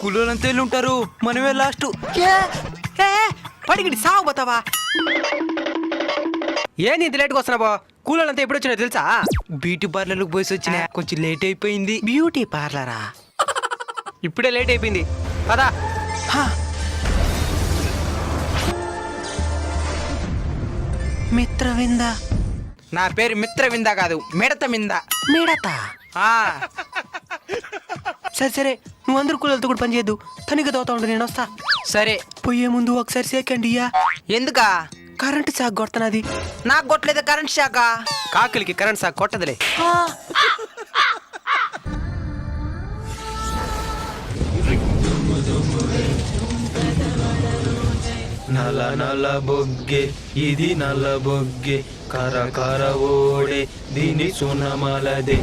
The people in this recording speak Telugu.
కూలోళ్ళంతా వెళ్ళి ఉంటారు, మనమే లాస్ట్. పడిగిడి సాగు పోతావా? ఏంది ఇంత లేట్గా వస్తున్నావో? కూలోళ్ళంతా ఎప్పుడు వచ్చినా తెలుసా? బ్యూటీ పార్లర్కి పోయి వచ్చిన, కొంచెం లేట్ అయిపోయింది. బ్యూటీ పార్లరా? ఇప్పుడే లేట్ అయిపోయింది పదా. మిత్రవింద. నా పేరు మిత్రవింద కాదు, మిడత మింద. మిడత? సరే సరే, నువ్వు అందరు కూలలతో కూడా పని చేయద్దు, తనిగా తోతా ఉండు, నేను వస్తా. సరే. పోయే ముందు ఒకసారి సేకండి ఇయ్యా. ఎందుకా? కరెంటు షాక్ కొడుతున్నది. నాకు కొట్టలేదు కరెంట్ షాక. కాకులకి కరెంట్ షాక్ కొట్టదులే. నల నల బొగ్గే ఇది నల్ల బొగ్గే, కర కర ఓడే దీని సునమలదే.